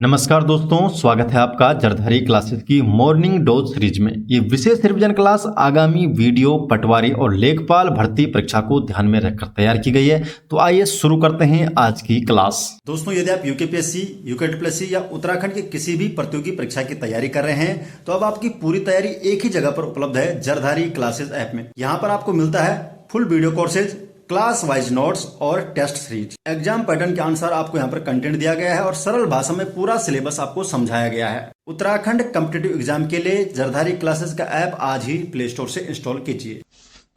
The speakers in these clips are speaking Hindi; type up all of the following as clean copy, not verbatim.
नमस्कार दोस्तों, स्वागत है आपका जरधारी क्लासेस की मॉर्निंग डोज सीरीज में। ये विशेष रिवीजन क्लास आगामी वीडियो पटवारी और लेखपाल भर्ती परीक्षा को ध्यान में रखकर तैयार की गई है। तो आइए शुरू करते हैं आज की क्लास। दोस्तों, यदि आप यूकेपीएससी, यूकेटीपीएससी या उत्तराखंड की किसी भी प्रतियोगी परीक्षा की तैयारी कर रहे हैं तो अब आपकी पूरी तैयारी एक ही जगह पर उपलब्ध है, जरधारी क्लासेस ऐप में। यहाँ पर आपको मिलता है full video courses, class wise notes और टेस्ट सीरीज। एग्जाम पैटर्न के अनुसार आपको यहाँ पर कंटेंट दिया गया है और सरल भाषा में पूरा सिलेबस आपको समझाया गया है। उत्तराखंड कॉम्पिटिटिव एग्जाम के लिए जरधारी क्लासेस का ऐप आज ही प्ले स्टोर से इंस्टॉल कीजिए।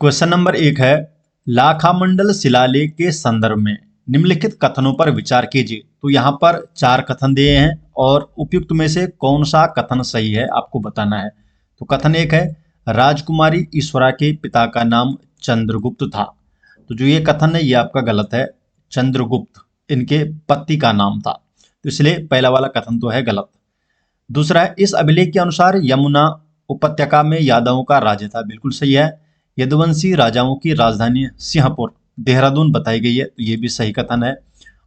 क्वेश्चन नंबर 1 है, लाखामंडल शिलालेख के संदर्भ में निम्नलिखित कथनों पर विचार कीजिए। तो यहाँ पर 4 कथन दिए हैं और उपयुक्त में से कौन सा कथन सही है आपको बताना है। तो कथन 1 है, राजकुमारी ईश्वरा के पिता का नाम चंद्रगुप्त था। तो जो ये कथन है ये आपका गलत है। चंद्रगुप्त इनके पति का नाम था, तो इसलिए पहला वाला कथन तो है गलत। दूसरा है, इस अभिलेख के अनुसार यमुना उपत्यका में यादवों का राज्य था। बिल्कुल सही है। यदुवंशी राजाओं की राजधानी सिंहपुर देहरादून बताई गई है, तो ये भी सही कथन है।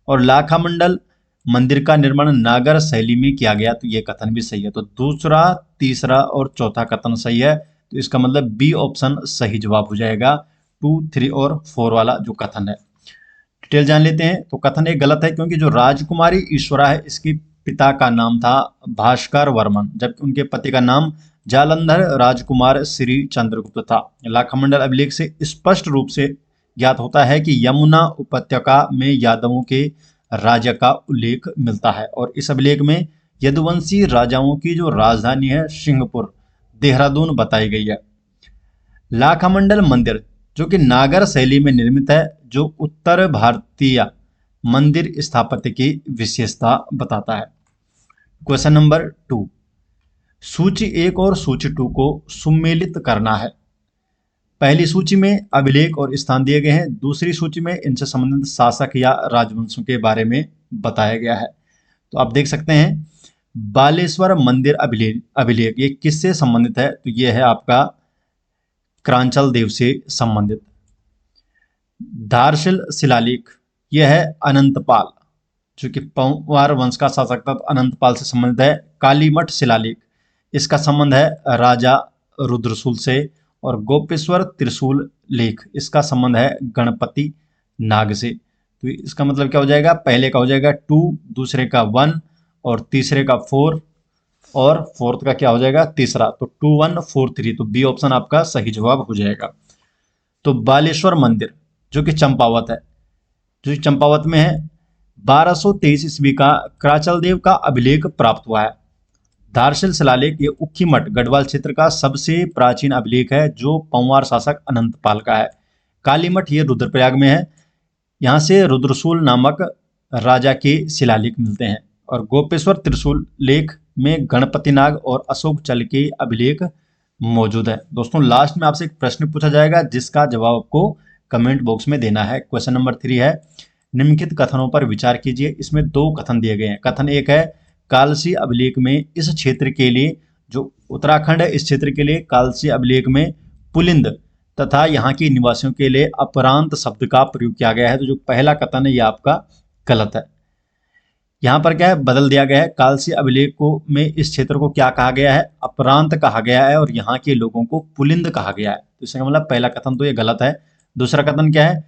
और लाखामंडल मंदिर का निर्माण नागर शैली में किया गया, तो ये कथन भी सही है। तो दूसरा, तीसरा और चौथा कथन सही है, तो इसका मतलब बी ऑप्शन सही जवाब हो जाएगा। 2, 3 और 4 वाला जो कथन है। डिटेल जान लेते हैं। तो कथन एक गलत है, क्योंकि जो राजकुमारी ईश्वरा है इसके पिता का नाम था भास्कर वर्मन, जबकि उनके पति का नाम जालंधर राजकुमार श्री चंद्रगुप्त था। लाखामंडल अभिलेख से स्पष्ट रूप से ज्ञात होता है कि यमुना उपत्यका में यादवों के राज्य का उल्लेख मिलता है और इस अभिलेख में यदुवंशी राजाओं की जो राजधानी है सिंहपुर देहरादून बताई गई है। लाखामंडल मंदिर जो कि नागर शैली में निर्मित है, जो उत्तर भारतीय मंदिर स्थापत्य की विशेषता बताता है। क्वेश्चन नंबर 2, सूची 1 और सूची 2 को सुमेलित करना है। पहली सूची में अभिलेख और स्थान दिए गए हैं, दूसरी सूची में इनसे संबंधित शासक या राजवंशों के बारे में बताया गया है। तो आप देख सकते हैं बालेश्वर मंदिर अभिलेख ये किससे संबंधित है? तो ये है आपका क्रांचल देव से संबंधित। धारशिल शिलालेख यह है अनंतपाल, जो कि पंवार वंश का शासक था, अनंतपाल से संबंधित है। कालीमठ शिलालेख इसका संबंध है राजा रुद्रशूल से। और गोपेश्वर त्रिशूल लेख इसका संबंध है गणपति नाग से। तो इसका मतलब क्या हो जाएगा? पहले का हो जाएगा 2, दूसरे का 1 और तीसरे का 4 और फोर्थ का क्या हो जाएगा? तीसरा। तो 2, 1, 4, 3, तो बी ऑप्शन आपका सही जवाब हो जाएगा। तो बालेश्वर मंदिर जो कि चंपावत है, जो चंपावत में है, 1223 ईस्वी का क्राचल देव का अभिलेख प्राप्त हुआ है। धारशिल शिलालेख ये उखीमठ गढ़वाल क्षेत्र का सबसे प्राचीन अभिलेख है, जो पंवार शासक अनंतपाल का है। कालीमठ ये रुद्रप्रयाग में है, यहाँ से रुद्रशूल नामक राजा के शिलालेख मिलते हैं। और गोपेश्वर त्रिशूल लेख में गणपति नाग और अशोक चल के अभिलेख मौजूद है। दोस्तों, लास्ट में आपसे एक प्रश्न पूछा जाएगा जिसका जवाब आपको कमेंट बॉक्स में देना है। क्वेश्चन नंबर 3 है, निम्नलिखित कथनों पर विचार कीजिए। इसमें 2 कथन दिए गए हैं। कथन 1 है, कालसी अभिलेख में इस क्षेत्र के लिए, जो उत्तराखंड है इस क्षेत्र के लिए कालसी अभिलेख में पुलिंद तथा यहाँ के निवासियों के लिए अपरांत शब्द का प्रयोग किया गया है। तो जो पहला कथन है ये आपका गलत है। यहाँ पर क्या है, बदल दिया गया है। कालसी अभिलेख को में इस क्षेत्र को क्या कहा गया है? अपरांत कहा गया है और यहाँ के लोगों को पुलिंद कहा गया है। तो इसका मतलब पहला कथन तो ये गलत है। दूसरा कथन क्या है,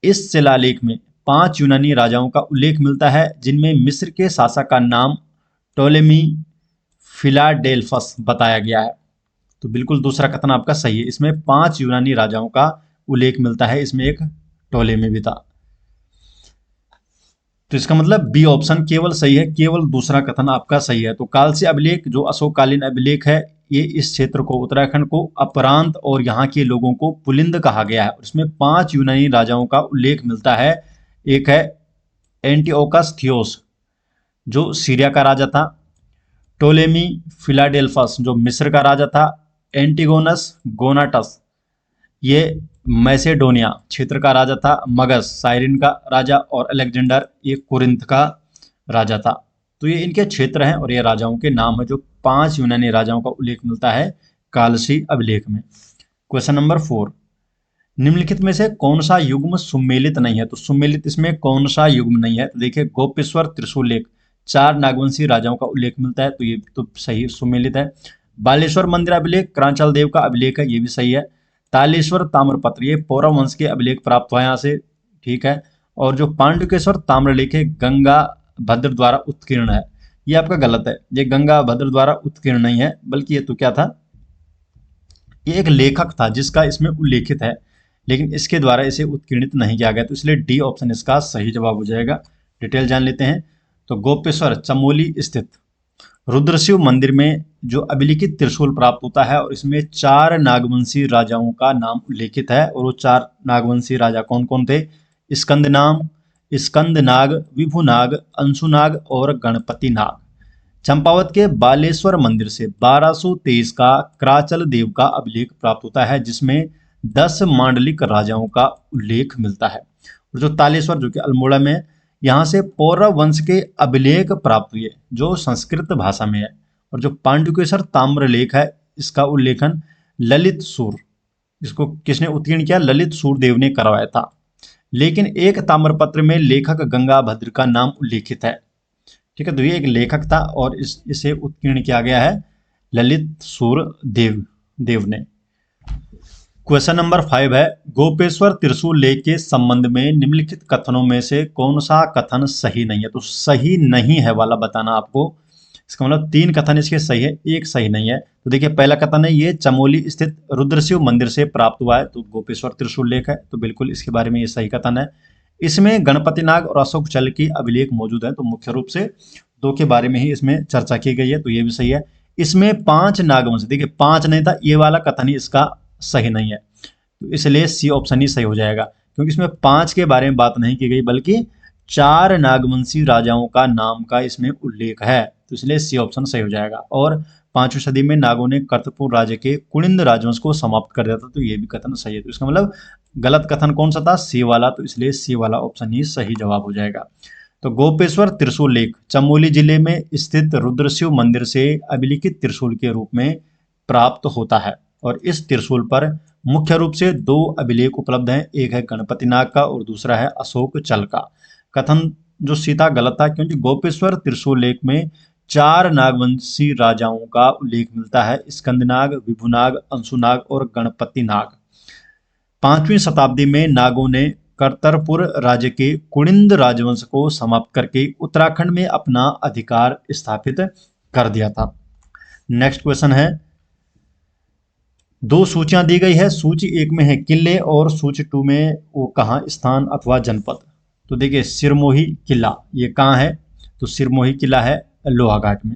इस शिलालेख में 5 यूनानी राजाओं का उल्लेख मिलता है, जिनमें मिस्र के शासक का नाम टोलेमी फिलाडेल्फस बताया गया है। तो बिल्कुल दूसरा कथन आपका सही है। इसमें 5 यूनानी राजाओं का उल्लेख मिलता है, इसमें एक टोलेमी भी था। तो इसका मतलब बी ऑप्शन केवल सही है, केवल दूसरा कथन आपका सही है। तो कालसी अभिलेख जो अशोककालीन अभिलेख है, ये इस क्षेत्र को, उत्तराखंड को अपरांत और यहाँ के लोगों को पुलिंद कहा गया है। इसमें 5 यूनानी राजाओं का उल्लेख मिलता है। एक है एंटिओकस थियोस जो सीरिया का राजा था, टोलेमी फिलाडेल्फस जो मिस्र का राजा था, एंटिगोनस गोनाटस ये मैसेडोनिया क्षेत्र का राजा था, मगस साइरिन का राजा और अलेक्जेंडर ये कुरिंथ का राजा था। तो ये इनके क्षेत्र हैं और ये राजाओं के नाम है, जो 5 यूनानी राजाओं का उल्लेख मिलता है कालसी अभिलेख में। क्वेश्चन नंबर 4, निम्नलिखित में से कौन सा युग्म सुमेलित नहीं है? तो सुमेलित इसमें कौन सा युग्म नहीं है? तो देखिए, गोपेश्वर त्रिशूल लेख 4 नागवंशी राजाओं का उल्लेख मिलता है, तो ये तो सही सुमेलित है। बालेश्वर मंदिर अभिलेख क्रांचाल देव का अभिलेख है, ये भी सही है। तालेश्वर ताम्रपत्र, ये पौरव वंश के अभिलेख प्राप्त हुआ यहाँ से, ठीक है। और जो पांडुकेश्वर ताम्रलेख है गंगा भद्र द्वारा उत्कीर्ण है, ये आपका गलत है। ये गंगा भद्र द्वारा उत्कीर्ण नहीं है, बल्कि ये तो क्या था, ये एक लेखक था जिसका इसमें उल्लेखित है, लेकिन इसके द्वारा इसे उत्कीर्णित नहीं किया गया, तो इसलिए डी ऑप्शन इसका सही जवाब हो जाएगा। डिटेल जान लेते हैं। तो गोपेश्वर चमोली स्थित रुद्रशिव मंदिर में जो अभिलिखित त्रिशूल प्राप्त होता है, और इसमें 4 नागवंशी राजाओं का नाम उल्लेखित है, और वो 4 नागवंशी राजा कौन कौन थे? स्कंदनाग, विभुनाग, अंशुनाग और गणपति नाग। चंपावत के बालेश्वर मंदिर से 1223 का क्राचल देव का अभिलेख प्राप्त होता है, जिसमें 10 मांडलिक राजाओं का उल्लेख मिलता है। और जो तालेश्वर जो कि अल्मोड़ा में, यहाँ से पौरव वंश के अभिलेख प्राप्त हुए जो संस्कृत भाषा में है। और जो पांडुकेश्वर ताम्रलेख है, इसका उल्लेखन ललित सूर, इसको किसने उत्कीर्ण किया? ललित सूरदेव ने करवाया था। लेकिन एक ताम्रपत्र में लेखक गंगाभद्र का नाम उल्लेखित है, ठीक है। तो ये एक लेखक था और इसे उत्कीर्ण किया गया है ललित सूरदेव ने। क्वेश्चन नंबर 5 है, गोपेश्वर त्रिशूल लेख के संबंध में निम्नलिखित कथनों में से कौन सा कथन सही नहीं है? तो सही नहीं है वाला बताना आपको। इसका मतलब 3 कथन इसके सही है, 1 सही नहीं है। तो देखिए, पहला कथन है ये चमोली स्थित रुद्रशिव मंदिर से प्राप्त हुआ है, तो गोपेश्वर त्रिशूल लेख है, तो बिल्कुल इसके बारे में ये सही कथन है। इसमें गणपति नाग और अशोक चल की अभिलेख मौजूद है, तो मुख्य रूप से 2 के बारे में ही इसमें चर्चा की गई है, तो ये भी सही है। इसमें 5 नागवंश, देखिए 5 नहीं था, ये वाला कथन ही इसका सही नहीं है, तो इसलिए सी ऑप्शन ही सही हो जाएगा, क्योंकि इसमें 5 के बारे में बात नहीं की गई, बल्कि 4 नागवंशी राजाओं का नाम का इसमें उल्लेख है, तो इसलिए सी ऑप्शन सही हो जाएगा। और 5वीं सदी में नागों ने कर्तपुर राज्य के कुणिंद राजवंश को समाप्त कर दिया था, तो ये भी कथन सही है। तो इसका मतलब गलत कथन कौन सा था? सी वाला, तो इसलिए सी वाला ऑप्शन ही सही जवाब हो जाएगा। तो गोपेश्वर त्रिशूल लेख चमोली जिले में स्थित रुद्रशिव मंदिर से अभिलिखित त्रिशूल के रूप में प्राप्त होता है, और इस त्रिशूल पर मुख्य रूप से 2 अभिलेख उपलब्ध हैं, एक है गणपति नाग का और दूसरा है अशोक चल का। कथन जो सीधा गलत था, क्योंकि गोपेश्वर त्रिशूल लेख में 4 नागवंशी राजाओं का उल्लेख मिलता है, स्कंदनाग, विभुनाग, अंशुनाग और गणपति नाग। 5वीं शताब्दी में नागों ने करतरपुर राज्य के कुणिंद राजवंश को समाप्त करके उत्तराखंड में अपना अधिकार स्थापित कर दिया था। नेक्स्ट क्वेश्चन है, 2 सूचियां दी गई है, सूची 1 में है किले और सूची 2 में वो कहाँ स्थान अथवा जनपद। तो देखिए, सिरमोही किला ये कहाँ है? तो सिरमोही किला है लोहाघाट में,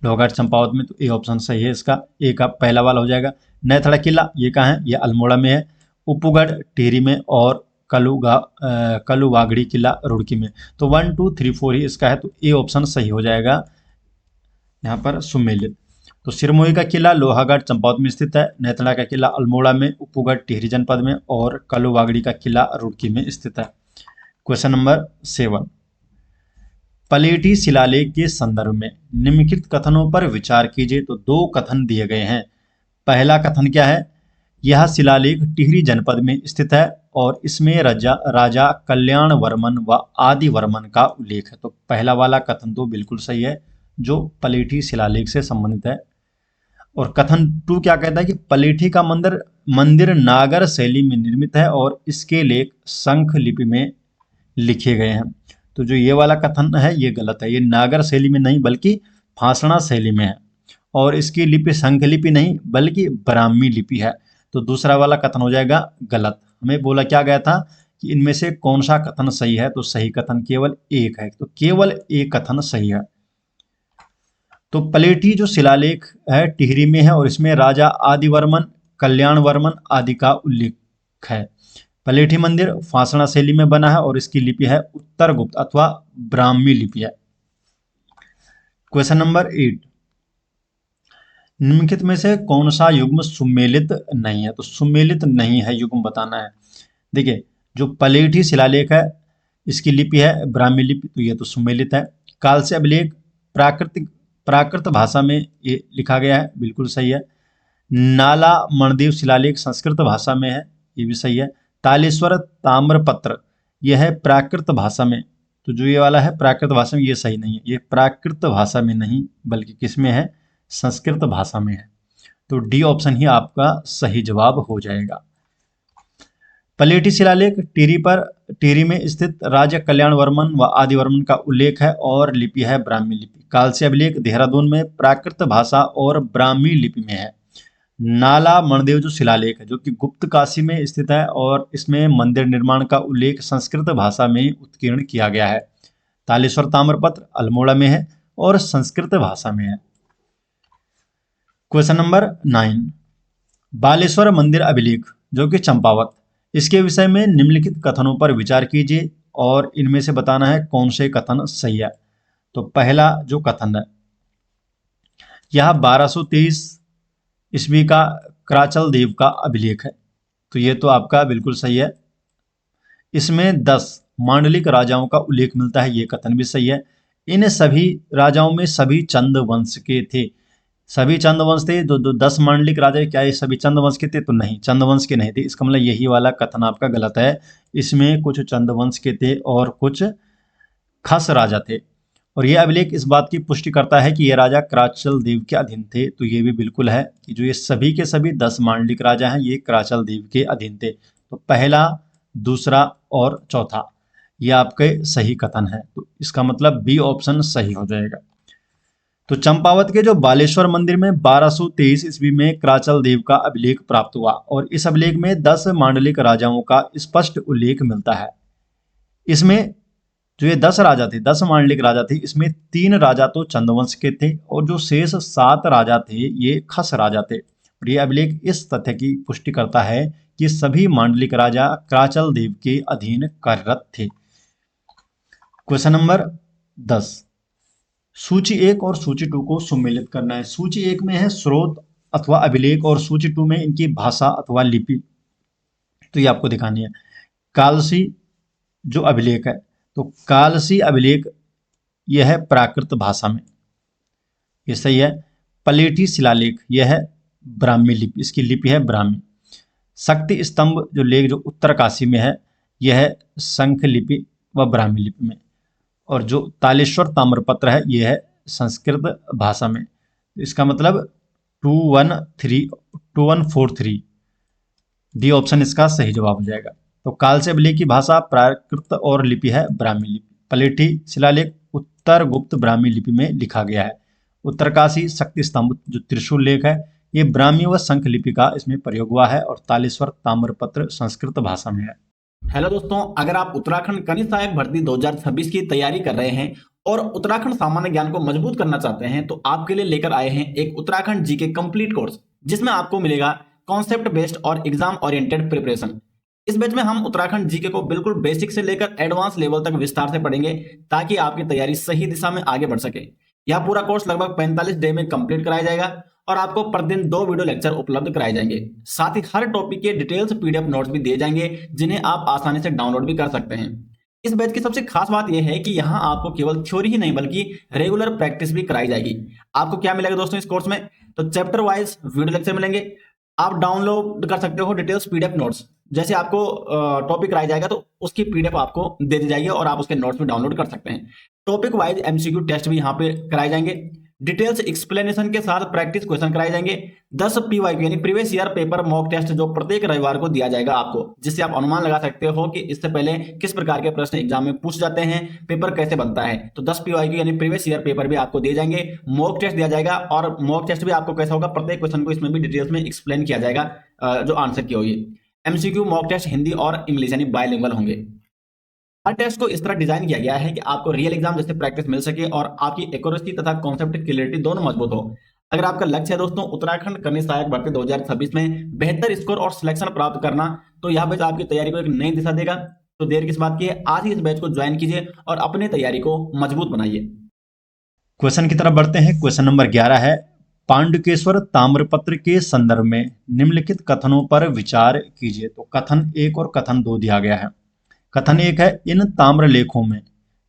लोहाघाट चंपावत में, तो ए ऑप्शन सही है इसका, ए का पहला वाला हो जाएगा। नैथड़ा किला ये कहाँ है? ये अल्मोड़ा में है। उपुगढ़ टिहरी में, और कलुवागड़ी किला रुड़की में। तो 1 2 3 4 ही इसका है, तो ए ऑप्शन सही हो जाएगा यहाँ पर सुमेलित। तो सिरमोही का किला लोहाघाट चंपावत में स्थित है, नैथड़ा का किला अल्मोड़ा में, उपुगढ़ टिहरी जनपद में, और कलुवागड़ी का किला रुड़की में स्थित है। क्वेश्चन नंबर 7, पलेठी शिलालेख के संदर्भ में निम्नलिखित कथनों पर विचार कीजिए। तो 2 कथन दिए गए हैं। पहला कथन क्या है? यह शिलालेख टिहरी जनपद में स्थित है और इसमें राजा कल्याण वर्मन व आदि वर्मन का उल्लेख है। तो पहला वाला कथन तो बिल्कुल सही है, जो पलेठी शिलालेख से संबंधित है। और कथन 2 क्या कहता है कि पलेठी का मंदिर नागर शैली में निर्मित है और इसके लेख शंख लिपि में लिखे गए हैं। तो जो ये वाला कथन है ये गलत है, ये नागर शैली में नहीं बल्कि फासणा शैली में है, और इसकी लिपि शंख लिपि नहीं बल्कि ब्राह्मी लिपि है। तो दूसरा वाला कथन हो जाएगा गलत। हमें बोला क्या गया था कि इनमें से कौन सा कथन सही है? तो सही कथन केवल एक है, तो केवल एक कथन सही है। तो पलेठी जो शिलालेख है टिहरी में है और इसमें राजा आदिवर्मन, कल्याण वर्मन आदि का उल्लेख है। पलेठी मंदिर फासणा शैली में बना है और इसकी लिपि है उत्तर गुप्त अथवा ब्राह्मी लिपि है। क्वेश्चन नंबर 8, निम्नलिखित में से कौन सा युग्म सुमेलित नहीं है? तो सुमेलित नहीं है युग्म बताना है। देखिए, जो पलेठी शिलालेख है इसकी लिपि है ब्राह्मी लिपि, तो यह तो सुमेलित है। काल से अभिलेख प्राकृत भाषा में ये लिखा गया है, बिल्कुल सही है। नाला मणिदेव शिलालेख संस्कृत भाषा में है, ये भी सही है। तालेश्वर ताम्रपत्र यह है प्राकृत भाषा में, तो जो ये वाला है प्राकृत भाषा में, ये सही नहीं है, ये प्राकृत भाषा में नहीं बल्कि किस में है, संस्कृत भाषा में है। तो डी ऑप्शन ही आपका सही जवाब हो जाएगा। पलेटी शिलालेख टिहरी में स्थित राजा कल्याण वर्मन व आदि वर्मन का उल्लेख है और लिपि है ब्राह्मी लिपि। कालसी अभिलेख देहरादून में प्राकृत भाषा और ब्राह्मी लिपि में है। नाला मणिदेव जो शिलालेख है जो कि गुप्त काशी में स्थित है और इसमें मंदिर निर्माण का उल्लेख संस्कृत भाषा में उत्कीर्ण किया गया है। तालेश्वर ताम्रपत्र अल्मोड़ा में है और संस्कृत भाषा में है। क्वेश्चन नंबर 9, बालेश्वर मंदिर अभिलेख जो कि चंपावत, इसके विषय में निम्नलिखित कथनों पर विचार कीजिए और इनमें से बताना है कौन से कथन सही है। तो पहला जो कथन है, यह 1223 ईस्वी का कराचल देव का अभिलेख है। तो ये तो आपका बिल्कुल सही है। इसमें 10 मांडलिक राजाओं का उल्लेख मिलता है, ये कथन भी सही है। इन सभी राजाओं में सभी चंद वंश के थे, सभी चंद वंश थे। जो 10 मांडलिक राजा, क्या ये सभी चंद वंश के थे? तो नहीं, चंद वंश के नहीं थे। इसका मतलब यही वाला कथन आपका गलत है। इसमें कुछ चंद वंश के थे और कुछ खस राजा थे। और यह अभिलेख इस बात की पुष्टि करता है कि ये राजा कराचल देव के अधीन थे। तो ये भी बिल्कुल है कि जो ये सभी के सभी 10 मांडलिक राजा हैं ये कराचल देव के अधीन थे। तो पहला, दूसरा और चौथा ये आपके सही कथन है। तो इसका मतलब बी ऑप्शन सही हो जाएगा। तो चंपावत के जो बालेश्वर मंदिर में 1223 ईस्वी में कराचल देव का अभिलेख प्राप्त हुआ और इस अभिलेख में 10 मांडलिक राजाओं का स्पष्ट उल्लेख मिलता है। इसमें जो ये 10 राजा थे, 10 मांडलिक राजा थे, इसमें 3 राजा तो चंदवंश के थे और जो शेष 7 राजा थे ये खस राजा थे। और ये अभिलेख इस तथ्य की पुष्टि करता है कि सभी मांडलिक राजा कराचल देव के अधीन कार्यरत थे। क्वेश्चन नंबर 10, सूची 1 और सूची 2 को सुमेलित करना है। सूची 1 में है स्रोत अथवा अभिलेख और सूची 2 में इनकी भाषा अथवा लिपि। तो ये आपको दिखानी है। कालसी जो अभिलेख है, तो कालसी अभिलेख यह है प्राकृत भाषा में, ये सही है। पलेटी शिलालेख यह है ब्राह्मी लिपि, इसकी लिपि है ब्राह्मी। शक्ति स्तंभ जो लेख जो उत्तरकाशी में है यह है शंख लिपि व ब्राह्मी लिपि में। और जो तालेश्वर ताम्रपत्र है यह है संस्कृत भाषा में। इसका मतलब 2143 डी ऑप्शन इसका सही जवाब हो जाएगा। तो कालसी अभिलेख की भाषा प्राकृत और लिपि है ब्राह्मी लिपि। पलेटी शिलालेख उत्तर गुप्त ब्राह्मी लिपि में लिखा गया है। उत्तरकाशी शक्ति स्तंभ जो त्रिशूल लेख है ये ब्राह्मी व शंख लिपि का इसमें प्रयोग हुआ है। और तालेश्वर ताम्रपत्र संस्कृत भाषा में है। हेलो दोस्तों, अगर आप उत्तराखंड कनिष्ठ सहायक भर्ती 2026 की तैयारी कर रहे हैं और उत्तराखंड सामान्य ज्ञान को मजबूत करना चाहते हैं तो आपके लिए लेकर आए हैं एक उत्तराखंड जीके कंप्लीट कोर्स, जिसमें आपको मिलेगा कॉन्सेप्ट बेस्ड और एग्जाम ओरिएंटेड प्रिपरेशन। इस बैच में हम उत्तराखंड जीके को बिल्कुल बेसिक से लेकर एडवांस लेवल तक विस्तार से पढ़ेंगे ताकि आपकी तैयारी सही दिशा में आगे बढ़ सके। यह पूरा कोर्स लगभग 45 डे में कंप्लीट कराया जाएगा और आपको प्रतिदिन 2 वीडियो लेक्चर उपलब्ध कराए जाएंगे। साथ ही हर टॉपिक के डिटेल्स पीडीएफ नोट्स भी दिए जाएंगे जिन्हें आप आसानी से डाउनलोड भी कर सकते हैं। इस बैच की सबसे खास बात यह है कि यहाँ आपको केवल थ्योरी ही नहीं बल्कि रेगुलर प्रैक्टिस भी कराई जाएगी। आपको क्या मिलेगा दोस्तों इस कोर्स में? तो चैप्टर वाइज वीडियो लेक्चर मिलेंगे, आप डाउनलोड कर सकते हो डिटेल्स पीडीएफ नोट्स। जैसे आपको टॉपिक कराया जाएगा तो उसकी पीडीएफ आपको दे दी जाएगी और आप उसके नोट्स भी डाउनलोड कर सकते हैं। टॉपिक वाइज एमसीक्यू टेस्ट भी यहाँ पे कराए जाएंगे। डिटेल्स एक्सप्लेनेशन के साथ प्रैक्टिस क्वेश्चन कराए जाएंगे। 10 पीवाईक्यू यानी previous year paper mock test जो प्रत्येक रविवार को दिया जाएगा आपको, जिससे आप अनुमान लगा सकते हो कि इससे पहले किस प्रकार के प्रश्न एग्जाम में पूछ जाते हैं, पेपर कैसे बनता है। तो 10 पीवाईक्यू यानी प्रीवियस ईयर पेपर भी आपको दिए जाएंगे, मॉक टेस्ट दिया जाएगा और मॉक टेस्ट भी आपको कैसा होगा, प्रत्येक क्वेश्चन को इसमें भी डिटेल्स में एक्सप्लेन किया जाएगा जो आंसर की होगी। एमसीक्यू मॉक टेस्ट हिंदी और इंग्लिश यानी बायलिंगुअल होंगे। हर टेस्ट को इस तरह डिजाइन किया गया है कि आपको रियल एग्जाम जैसे प्रैक्टिस मिल सके और आपकी एक्यूरेसी तथा कॉन्सेप्ट क्लियरिटी दोनों मजबूत हो। अगर आपका लक्ष्य है दोस्तों उत्तराखंड कनिष्ठ सहायक भर्ती 2026 में बेहतर स्कोर और सिलेक्शन प्राप्त करना, तो यह बैच आपकी तैयारी को एक नई दिशा देगा। तो देर किस बात की है, आज ही इस बैच को ज्वाइन कीजिए और अपनी तैयारी को मजबूत बनाइए। क्वेश्चन की तरफ बढ़ते हैं। क्वेश्चन नंबर 11 है, पांडुकेश्वर ताम्रपत्र के संदर्भ में निम्नलिखित कथनों पर विचार कीजिए। तो कथन 1 और कथन 2 दिया गया है। कथन 1 है, इन ताम्रलेखों में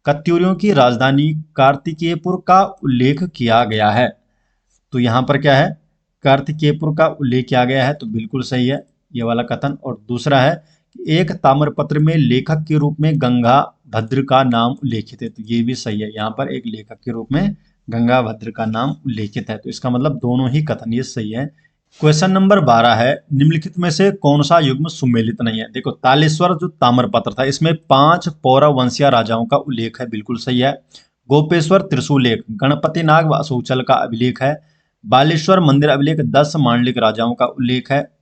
कत्यूरियों की राजधानी कार्तिकेयपुर का उल्लेख किया गया है। तो यहाँ पर क्या है, कार्तिकेयपुर का उल्लेख किया गया है, तो बिल्कुल सही है ये वाला कथन। और दूसरा है एक ताम्रपत्र में लेखक के रूप में गंगाभद्र का नाम उल्लेखित है, तो ये भी सही है। यहाँ पर एक लेखक के रूप में गंगाभद्र का नाम उल्लेखित है, तो इसका मतलब दोनों ही कथन ये सही है। क्वेश्चन नंबर 12 है, निम्नलिखित में से कौन सा युग्म सुमेलित नहीं है। देखो, तालेश्वर जो ताम्रपत्र था इसमें 5 पौरव वंशीय राजाओं का उल्लेख है, बिल्कुल सही है। गोपेश्वर त्रिशूलेख गणपति नाग व अशोकचल का अभिलेख है। बालेश्वर मंदिर अभिलेख 10 मांडलिक राजाओं का उल्लेख है,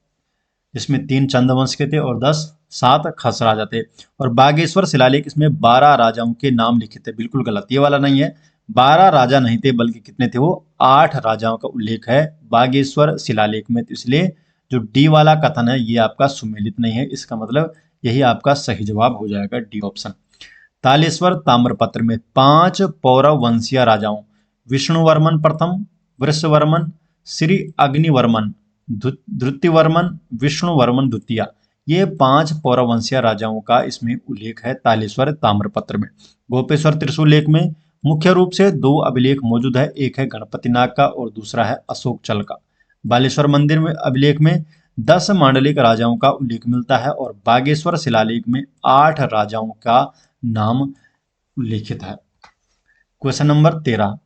जिसमें 3 चंद्रवंश के थे और 7 खस राजा थे। और बागेश्वर शिलालेख, इसमें 12 राजाओं के नाम लिखित है, बिल्कुल गलत, ये वाला नहीं है। 12 राजा नहीं थे, बल्कि कितने थे वो, 8 राजाओं का उल्लेख है बागेश्वर शिलालेख में। तो इसलिए जो डी वाला कथन है ये आपका सुमेलित नहीं है, इसका मतलब यही आपका सही जवाब हो जाएगा, डी ऑप्शन। तालेश्वर ताम्रपत्र में 5 पौरव वंशीय राजाओं विष्णुवर्मन प्रथम, वृषवर्मन, श्री अग्निवर्मन, धृतिवर्मन, विष्णुवर्मन द्वितीय, ये 5 पौरवंशीय राजाओं का इसमें उल्लेख है तालेश्वर ताम्रपत्र में। गोपेश्वर त्रिशूलेख में मुख्य रूप से 2 अभिलेख मौजूद है, एक है गणपति नाग का और दूसरा है अशोक चल का। बालेश्वर मंदिर में अभिलेख में 10 मांडलिक राजाओं का उल्लेख मिलता है और बागेश्वर शिलालेख में 8 राजाओं का नाम उल्लेखित है। क्वेश्चन नंबर 13,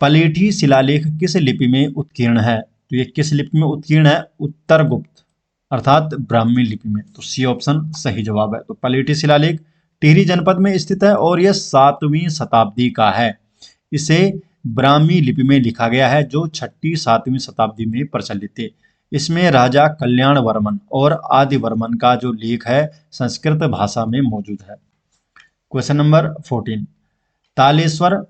पलेठी शिलालेख किस लिपि में उत्कीर्ण है। तो ये किस लिपि में उत्कीर्ण है, उत्तर गुप्त अर्थात ब्राह्मी लिपि में, तो सी ऑप्शन सही जवाब है। तो पलेठी शिलालेख टिहरी जनपद में स्थित है और यह 7वीं शताब्दी का है। इसे ब्राह्मी लिपि में लिखा गया है जो 6ठी 7वीं शताब्दी में प्रचलित थे। इसमें राजा कल्याण वर्मन और आदि वर्मन का जो लेख है संस्कृत भाषा में मौजूद है। क्वेश्चन नंबर 14, तालेश्वर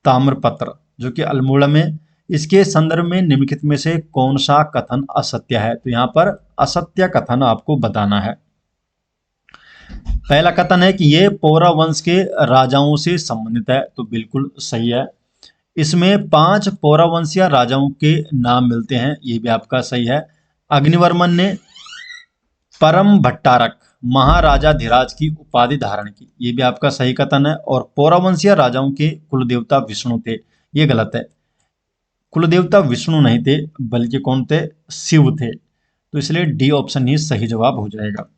ताम्रपत्र जो कि अल्मोड़ा में, इसके संदर्भ में निम्नलिखित में से कौन सा कथन असत्य है। तो यहाँ पर असत्य कथन आपको बताना है। पहला कथन है कि ये पौरव वंश के राजाओं से संबंधित है, तो बिल्कुल सही है। इसमें 5 पौरव वंशीय राजाओं के नाम मिलते हैं, ये भी आपका सही है। अग्निवर्मन ने परम भट्टारक महाराजा धीराज की उपाधि धारण की, ये भी आपका सही कथन है। और पौरवंशीय राजाओं के कुलदेवता विष्णु थे, ये गलत है। कुलदेवता विष्णु नहीं थे, बल्कि कौन थे, शिव थे। तो इसलिए डी ऑप्शन ही सही जवाब हो जाएगा।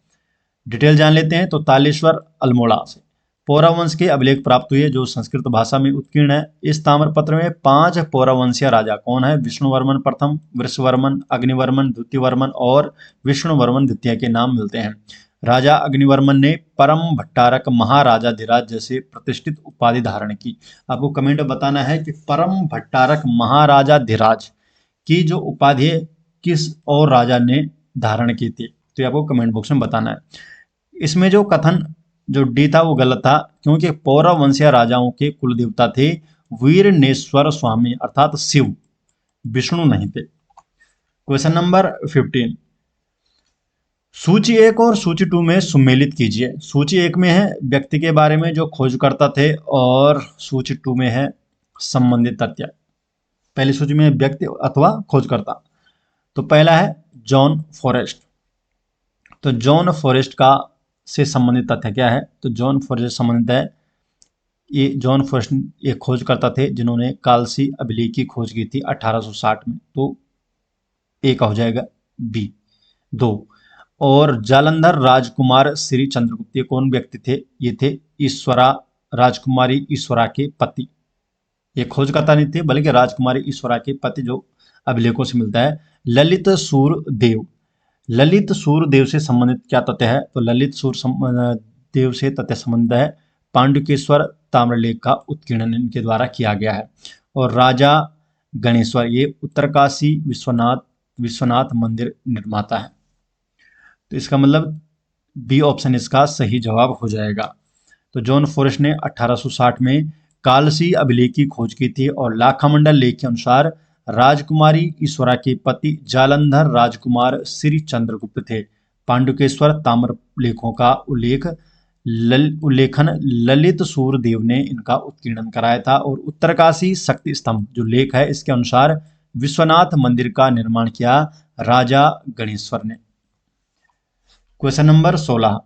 डिटेल जान लेते हैं। तो तालेश्वर अल्मोड़ा से पौरव वंश के अभिलेख प्राप्त हुए जो संस्कृत भाषा में उत्कीर्ण है। इस ताम्रपत्र में 5 पौरवंशीय राजा कौन है, विष्णुवर्मन प्रथम, वृषवर्मन, अग्निवर्मन, द्वितीयवर्मन और विष्णुवर्मन द्वितीय के नाम मिलते हैं। राजा अग्निवर्मन ने परम भट्टारक महाराजा धीराज जैसे प्रतिष्ठित उपाधि धारण की। आपको कमेंट में बताना है कि परम भट्टारक महाराजा धीराज की जो उपाधि है किस और राजा ने धारण की थी, तो आपको कमेंट बॉक्स में बताना है। इसमें जो कथन जो डी था वो गलत था, क्योंकि पौरव वंशीय राजाओं के कुलदेवता थे वीरनेश्वर स्वामी अर्थात शिव, विष्णु नहीं थे। क्वेश्चन नंबर 15, सूची 1 और सूची 2 में सुमेलित कीजिए। सूची 1 में है व्यक्ति के बारे में जो खोजकर्ता थे और सूची 2 में है संबंधित तथ्य। पहली सूची में व्यक्ति अथवा खोजकर्ता, तो पहला है जॉन फॉरेस्ट। तो जॉन फॉरेस्ट का से संबंधित तथ्य क्या है, तो जॉन फॉरेस्ट संबंधित है, ये जॉन फॉरेस्ट एक खोजकर्ता थे जिन्होंने कालसी अभिलेख की खोज की थी 1860 में, तो ए का हो जाएगा बी 2। और जालंधर राजकुमार श्री चंद्रगुप्त ये कौन व्यक्ति थे, ये थे ईश्वरा राजकुमारी ईश्वरा के पति। ये खोजकर्ता नहीं थे बल्कि राजकुमारी ईश्वरा के पति, जो अभिलेखों से मिलता है। ललित सूरदेव, ललित सूरदेव से संबंधित क्या तथ्य है, तो ललित सूरदेव से तथ्य संबंध है पांडुकेश्वर ताम्रलेख का उत्कीर्णन इनके द्वारा किया गया है। और राजा गणेश्वर ये उत्तरकाशी विश्वनाथ मंदिर निर्माता है। तो इसका मतलब बी ऑप्शन इसका सही जवाब हो जाएगा। तो जॉन फॉरेस्ट ने 1860 में कालसी अभिलेख की खोज की थी और लाखामंडल लेख के अनुसार राजकुमारी ईश्वरा के पति जालंधर राजकुमार श्री चंद्रगुप्त थे। पांडुकेश्वर ताम्रलेखों का उल्लेखन ललित सूरदेव ने इनका उत्कीर्णन कराया था। और उत्तरकाशी शक्ति स्तंभ जो लेख है इसके अनुसार विश्वनाथ मंदिर का निर्माण किया राजा गणेश्वर ने। क्वेश्चन नंबर 16,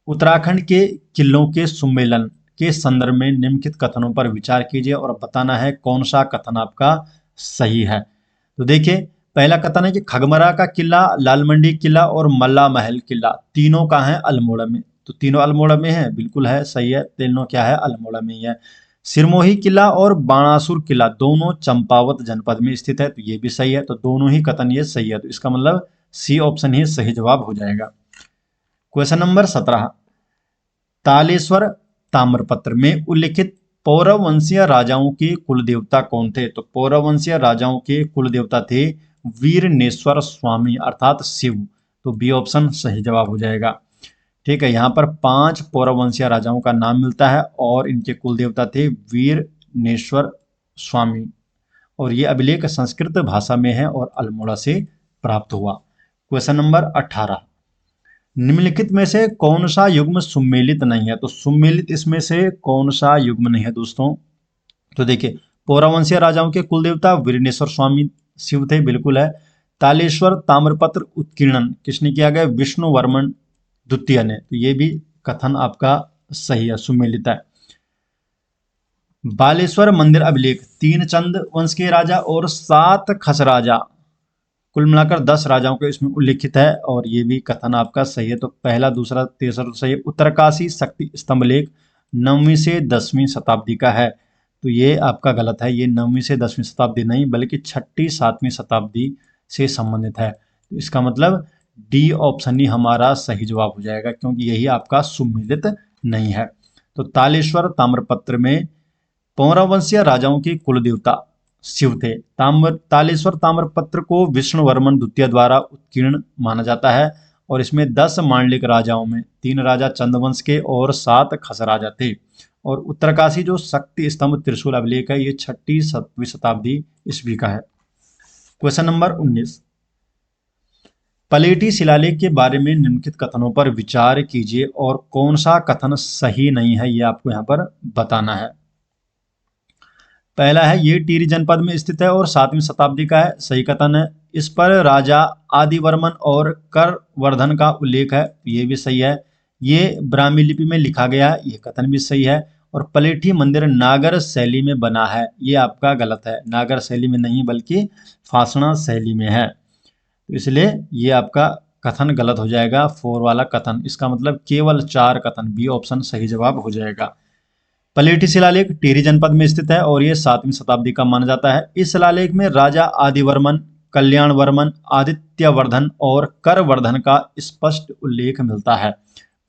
उत्तराखंड के किलों के सुमेलन के संदर्भ में निम्नलिखित कथनों पर विचार कीजिए और बताना है कौन सा कथन आपका सही है। तो देखिए, पहला कथन है कि खगमरा का किला, लाल मंडी किला और मल्ला महल किला तीनों का है अल्मोड़ा में। तो तीनों अल्मोड़ा में है, बिल्कुल है, सही है, तीनों क्या है, अल्मोड़ा में ही है। सिरमोही किला और बाणासुर किला दोनों चंपावत जनपद में स्थित है, तो ये भी सही है। तो दोनों ही कथन ये सही है, तो इसका मतलब सी ऑप्शन ही सही जवाब हो जाएगा। क्वेश्चन नंबर 17, तालेश्वर ताम्रपत्र में उल्लिखित पौरव वंशीय राजाओं के कुल देवता कौन थे? तो पौरव वंशीय राजाओं के कुल देवता थे वीरनेश्वर स्वामी अर्थात शिव। तो बी ऑप्शन सही जवाब हो जाएगा। ठीक है, यहाँ पर 5 पौरव वंशीय राजाओं का नाम मिलता है और इनके कुल देवता थे वीरनेश्वर स्वामी, और ये अभिलेख संस्कृत भाषा में है और अल्मोड़ा से प्राप्त हुआ। क्वेश्चन नंबर 18, निम्नलिखित में से कौन सा युग्म सुमेलित नहीं है? तो सुमेलित इसमें से कौन सा युग्म नहीं है दोस्तों? तो देखिए, पौरवंशीय राजाओं के कुल देवता वीरनेश्वर स्वामी शिव थे, बिल्कुल है। तालेश्वर ताम्रपत्र उत्कीर्णन किसने किया गया? विष्णु वर्मन द्वितीय ने, तो ये भी कथन आपका सही है, सुमेलित है। बालेश्वर मंदिर अभिलेख 3 चंद वंश के राजा और 7 खस राजा, कुल मिलाकर 10 राजाओं के इसमें उल्लिखित है, और ये भी कथन आपका सही है। तो पहला, दूसरा, तीसरा तो सही है। उत्तरकाशी शक्ति स्तंभ लेख 9वीं से 10वीं शताब्दी का है, तो ये आपका गलत है। ये 9वीं से 10वीं शताब्दी नहीं बल्कि 6ठी 7वीं शताब्दी से संबंधित है। तो इसका मतलब डी ऑप्शन ही हमारा सही जवाब हो जाएगा, क्योंकि यही आपका सुमेलित नहीं है। तो तालेश्वर ताम्रपत्र में पौरवंशीय राजाओं के कुल देवता शिव थे। तालेश्वर ताम्रपत्र को विष्णुवर्मन द्वितीय द्वारा उत्कीर्ण माना जाता है, और इसमें 10 मांडलिक राजाओं में 3 राजा चंदवंश के और 7 खस राजा थे। और उत्तरकाशी जो शक्ति स्तंभ त्रिशूल अभिलेख है, ये 6ठी 7वीं शताब्दी ईस्वी का है। क्वेश्चन नंबर 19, पलेटी शिलालेख के बारे में निम्नलिखित कथनों पर विचार कीजिए और कौन सा कथन सही नहीं है, ये आपको यहाँ पर बताना है। पहला है, ये टिहरी जनपद में स्थित है और 7वीं शताब्दी का है, सही कथन है। इस पर राजा आदिवर्मन और करवर्धन का उल्लेख है, ये भी सही है। ये ब्राह्मी लिपि में लिखा गया है, ये कथन भी सही है। और पलेठी मंदिर नागर शैली में बना है, ये आपका गलत है, नागर शैली में नहीं बल्कि फासना शैली में है, तो इसलिए ये आपका कथन गलत हो जाएगा, 4 वाला कथन। इसका मतलब केवल 4 कथन, बी ऑप्शन सही जवाब हो जाएगा। पलेठी शिलालेख टिहरी जनपद में स्थित है और ये 7वीं शताब्दी का माना जाता है। इस शिलालेख में राजा आदिवर्मन, कल्याणवर्मन, आदित्यवर्धन और करवर्धन का स्पष्ट उल्लेख मिलता है।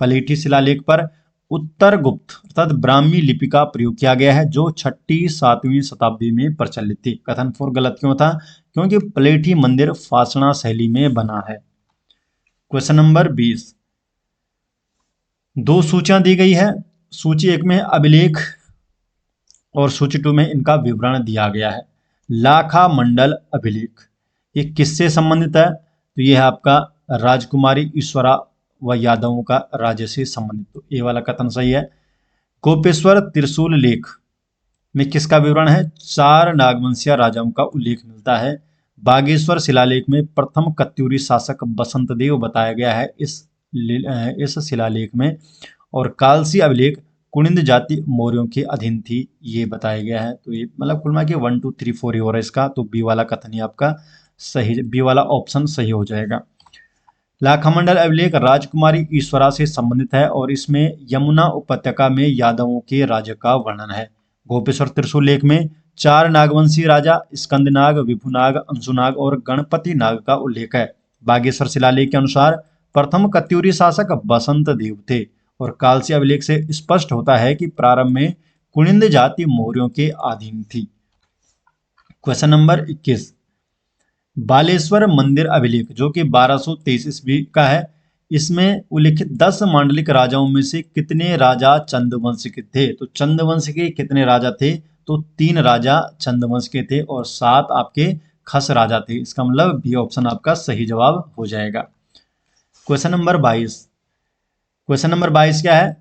पलेठी शिलालेख पर उत्तर गुप्त अर्थात ब्राह्मी लिपि का प्रयोग किया गया है, जो 6ठी 7वीं शताब्दी में प्रचलित थी। कथन 4 गलत क्यों था? क्योंकि पलेठी मंदिर फासना शैली में बना है। क्वेश्चन नंबर 20, 2 सूचियां दी गई है। सूची 1 में अभिलेख और सूची 2 में इनका विवरण दिया गया है। लाखा मंडल अभिलेख ये किससे संबंधित है? तो ये है आपका राजकुमारी ईश्वरा व यादवों का राज्य से संबंधित, तो ये वाला कथन सही है। गोपेश्वर त्रिशूल लेख में किसका विवरण है? 4 नागवंशीय राजाओं का उल्लेख मिलता है। बागेश्वर शिलालेख में प्रथम कत्यूरी शासक बसंतदेव बताया गया है इस शिलालेख में। और कालसी अभिलेख कुनिंद जाति मौर्यों के अधीन थी, ये बताया गया है। तो ये मतलब कुल मिला के 1 2 3 4 ही हो रहा है इसका, तो बी वाला कथन ही आपका सही, बी वाला ऑप्शन सही हो जाएगा। लाखामंडल अभिलेख राजकुमारी ईश्वरा से संबंधित है और इसमें यमुना उपत्यका में यादवों के राज्य का वर्णन है। गोपेश्वर त्रिशूल लेख में 4 नागवंशी राजा स्कंदनाग, विभुनाग, अंशुनाग और गणपति नाग का उल्लेख है। बागेश्वर शिलालेख के अनुसार प्रथम कत्यूरी शासक बसंत देव थे। और कालसी अभिलेख से स्पष्ट होता है कि प्रारंभ में कुनिंद जाति मौर्यों के अधीन थी। क्वेश्चन नंबर 21, बालेश्वर मंदिर अभिलेख जो कि 1223 ईस्वी का है, इसमें उल्लिखित 10 मांडलिक राजाओं में से कितने राजा चंदवंश के थे? तो चंदवंश के कितने राजा थे? तो 3 राजा चंदवंश के थे और 7 आपके खस राजा थे। इसका मतलब बी ऑप्शन आपका सही जवाब हो जाएगा। क्वेश्चन नंबर 22, क्वेश्चन नंबर 22 क्या है?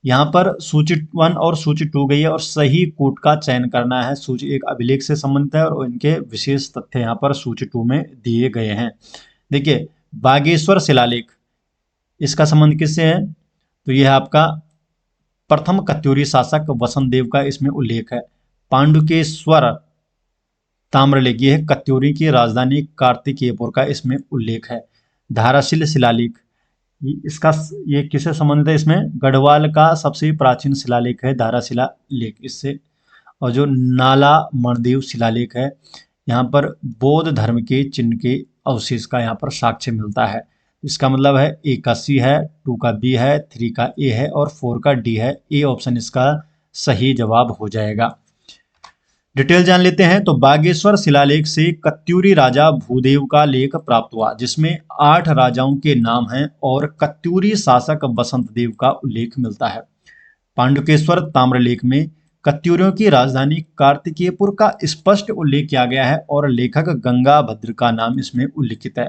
यहाँ पर सूची 1 और सूची 2 गई है और सही कूट का चयन करना है। सूची 1 अभिलेख से संबंधित है और इनके विशेष तथ्य यहाँ पर सूची 2 में दिए गए हैं। देखिए, बागेश्वर शिलालेख इसका संबंध किससे है? तो यह आपका प्रथम कत्यूरी शासक वसंत देव का इसमें उल्लेख है। पांडुकेश्वर ताम्रलेख, ये है कत्यूरी की राजधानी कार्तिकेयपुर का इसमें उल्लेख है। धाराशिल शिलालेख, ये किससे संबंधित है? इसमें गढ़वाल का सबसे प्राचीन शिलालेख है धाराशिला लेख इससे। और जो नाला मणदेव शिलालेख है, यहाँ पर बौद्ध धर्म के चिन्ह के अवशेष का यहाँ पर साक्ष्य मिलता है। इसका मतलब है ए का सी है, 2 का बी है, 3 का ए है और 4 का डी है। ए ऑप्शन इसका सही जवाब हो जाएगा। डिटेल जान लेते हैं। तो बागेश्वर शिलालेख से कत्यूरी राजा भूदेव का लेख प्राप्त हुआ, जिसमें 8 राजाओं के नाम हैं और कत्यूरी शासक बसंत देव का उल्लेख मिलता है। पांडुकेश्वर ताम्रलेख में कत्यूरियों की राजधानी कार्तिकेयपुर का स्पष्ट उल्लेख किया गया है और लेखक गंगाभद्र का नाम इसमें उल्लिखित है।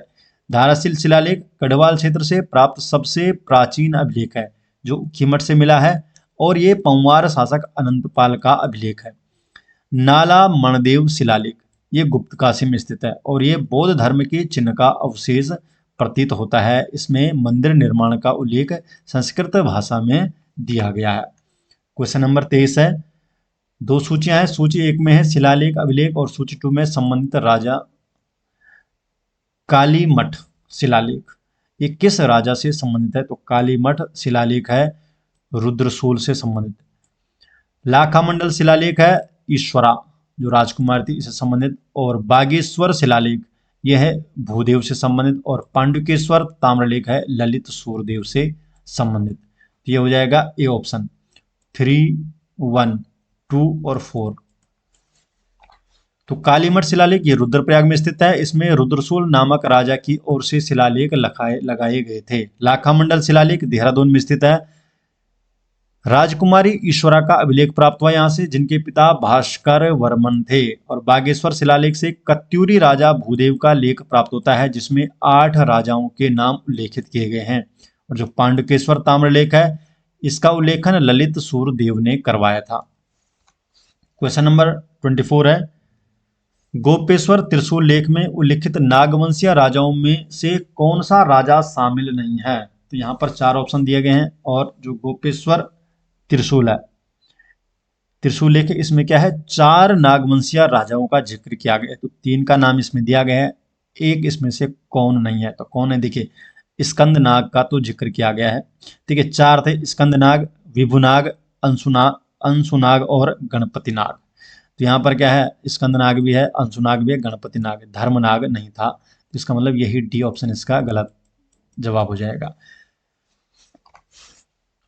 धाराशिल शिलालेख गढ़वाल क्षेत्र से प्राप्त सबसे प्राचीन अभिलेख है, जो कीमठ से मिला है और ये पंवार शासक अनंतपाल का अभिलेख है। नाला मणदेव शिलालेख, ये गुप्तकाशी में स्थित है और ये बौद्ध धर्म के चिन्ह का अवशेष प्रतीत होता है। इसमें मंदिर निर्माण का उल्लेख संस्कृत भाषा में दिया गया है। क्वेश्चन नंबर 23 है। 2 सूचियां हैं। सूची 1 में है शिलालेख अभिलेख और सूची 2 में संबंधित राजा कालीमठ शिलालेख। ये किस राजा से संबंधित है? तो कालीमठ शिलालेख है रुद्रसूल से संबंधित। लाखामंडल शिलालेख है ईश्वरा, जो राजकुमार थी, इससे संबंधित। और बागेश्वर शिलालेख यह है भूदेव से संबंधित। और पांडुकेश्वर ताम्रलेख है ललित सूरदेव से संबंधित। तो ये हो जाएगा ए ऑप्शन 3, 1, 2 और 4। तो कालीमठ शिलालेख ये रुद्रप्रयाग में स्थित है। इसमें रुद्रसूल नामक राजा की ओर से शिलालेख लगाए गए थे। लाखामंडल शिलालेख देहरादून में स्थित है। राजकुमारी ईश्वरा का अभिलेख प्राप्त हुआ यहाँ से, जिनके पिता भास्कर वर्मन थे। और बागेश्वर शिलालेख से कत्यूरी राजा भूदेव का लेख प्राप्त होता है, जिसमें 8 राजाओं के नाम उल्लेखित किए गए हैं। और जो पांडुकेश्वर ताम्रलेख है, इसका उल्लेखन ललित सूरदेव ने करवाया था। क्वेश्चन नंबर 24 है। गोपेश्वर त्रिशूल लेख में उल्लिखित नागवंशीय राजाओं में से कौन सा राजा शामिल नहीं है? तो यहाँ पर 4 ऑप्शन दिए गए हैं। और जो गोपेश्वर त्रिशूल है, त्रिशूल लेख, इसमें क्या है, 4 नागवंशीय राजाओं का जिक्र किया गया है। तो 3 का नाम इसमें दिया गया है, एक इसमें से कौन नहीं है? तो कौन है? देखिए, स्कंद नाग का तो जिक्र किया गया है। ठीक है, 4 थे, स्कंद नाग, विभुनाग, अंशुनाग और गणपति नाग। तो यहाँ पर क्या है, स्कंद नाग भी है, अंशुनाग भी है, गणपति नाग है, धर्मनाग नहीं था। तो इसका मतलब यही डी ऑप्शन इसका गलत जवाब हो जाएगा।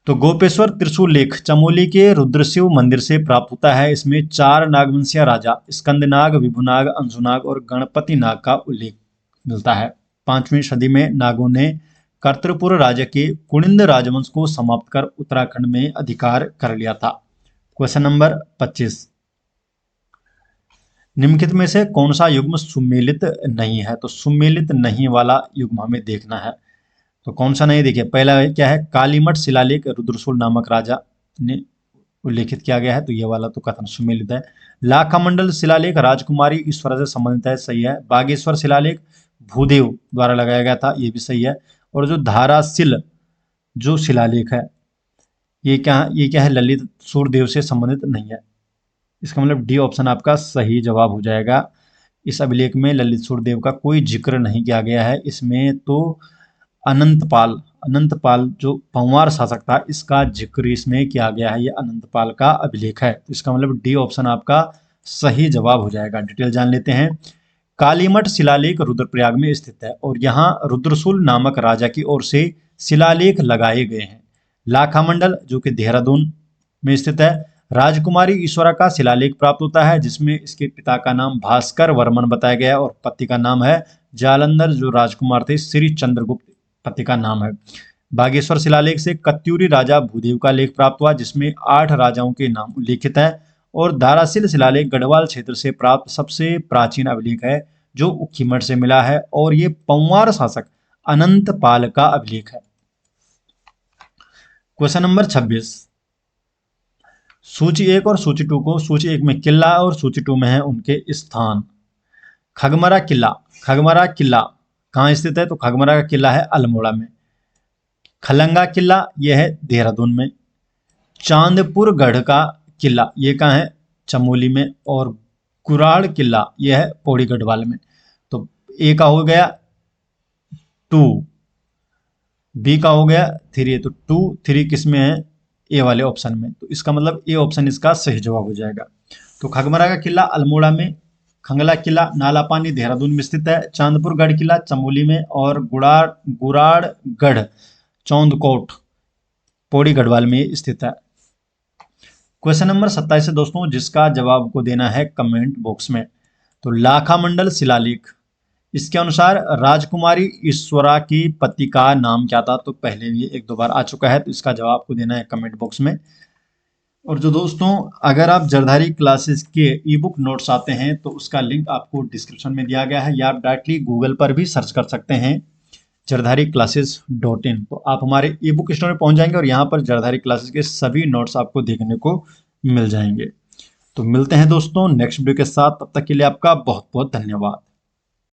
तो गोपेश्वर त्रिशूल लेख चमोली के रुद्रशिव मंदिर से प्राप्त होता है। इसमें 4 नागवंशीय राजा स्कंदनाग, विभुनाग, अंशुनाग और गणपति नाग का उल्लेख मिलता है। 5वीं सदी में नागों ने कर्तरपुर राज्य के कुनिंद राजवंश को समाप्त कर उत्तराखंड में अधिकार कर लिया था। Question number 25। निम्नलिखित में से कौन सा युग्म सुमेलित नहीं है? तो सुमेलित नहीं वाला युग्म हमें देखना है। तो कौन सा नहीं? देखिए, पहला क्या है, कालीमठ शिलालेख रुद्रसूल नामक राजा ने उल्लेखित किया गया है, तो ये वाला तो कथन सुमेलित है। लाखामंडल शिलालेख राजकुमारी ईश्वरा से संबंधित है, सही है। बागेश्वर शिलालेख भूदेव द्वारा लगाया गया था, ये भी सही है। और जो धाराशिल जो शिलालेख है, ये क्या है, ललित सूरदेव से संबंधित नहीं है। इसका मतलब डी ऑप्शन आपका सही जवाब हो जाएगा। इस अभिलेख में ललित सूरदेव का कोई जिक्र नहीं किया गया है। इसमें तो अनंतपाल जो पंवार शासक था, इसका जिक्र इसमें किया गया है। ये अनंतपाल का अभिलेख है। तो इसका मतलब डी ऑप्शन आपका सही जवाब हो जाएगा। डिटेल जान लेते हैं। कालीमठ शिलालेख रुद्रप्रयाग में स्थित है और यहाँ रुद्रसूल नामक राजा की ओर से शिलालेख लगाए गए हैं। लाखामंडल जो कि देहरादून में स्थित है, राजकुमारी ईश्वरा का शिलालेख प्राप्त होता है, जिसमें इसके पिता का नाम भास्कर वर्मन बताया गया है और पति का नाम है जालंधर, जो राजकुमार थे श्री चंद्रगुप्त पति का नाम है। बागेश्वर शिलालेख से कत्यूरी राजा भूदेव का लेख प्राप्त हुआ, जिसमें 8 राजाओं के नाम उल्लिखित है। और धाराशिल शिलालेख गढ़वाल क्षेत्र से प्राप्त सबसे प्राचीन अभिलेख है, जो उखीमठ से मिला है और ये पंवार शासक अनंतपाल का अभिलेख है। Question number 26। सूची 1 और सूची 2 को, सूची 1 में किला और सूची 2 में है उनके स्थान। खगमरा किला कहाँ स्थित है? तो खगमरा का किला है अल्मोड़ा में। खलंगा किला यह है देहरादून में। चांदपुर गढ़ का किला ये कहाँ है? चमोली में। और कुराड़ किला, यह है पौड़ी गढ़वाल में। तो ए का हो गया 2, बी का हो गया 3, तो 2 3 किस में है, ए वाले ऑप्शन में, तो इसका मतलब ए ऑप्शन इसका सही जवाब हो जाएगा। तो खगमरा का किला अल्मोड़ा में, खंगला किला नालापानी देहरादून में स्थित है, चांदपुर गढ़ किला चमोली में, और गुराड़गढ़ चौंदकोट पौड़ी गढ़वाल में स्थित है। क्वेश्चन नंबर 27 है दोस्तों, जिसका जवाब को देना है कमेंट बॉक्स में। तो लाखामंडल शिलालेख, इसके अनुसार राजकुमारी ईश्वरा की पति का नाम क्या था? तो पहले भी 1-2 बार आ चुका है, तो इसका जवाब को देना है कमेंट बॉक्स में। और जो दोस्तों, अगर आप जरधारी क्लासेस के ई बुक नोट्स आते हैं तो उसका लिंक आपको डिस्क्रिप्शन में दिया गया है, या आप डायरेक्टली गूगल पर भी सर्च कर सकते हैं jardhariclasses.in। तो आप हमारे ई बुक स्टोर में पहुंच जाएंगे और यहाँ पर जरधारी क्लासेस के सभी नोट्स आपको देखने को मिल जाएंगे। तो मिलते हैं दोस्तों नेक्स्ट वीडियो के साथ, तब तक के लिए आपका बहुत बहुत धन्यवाद।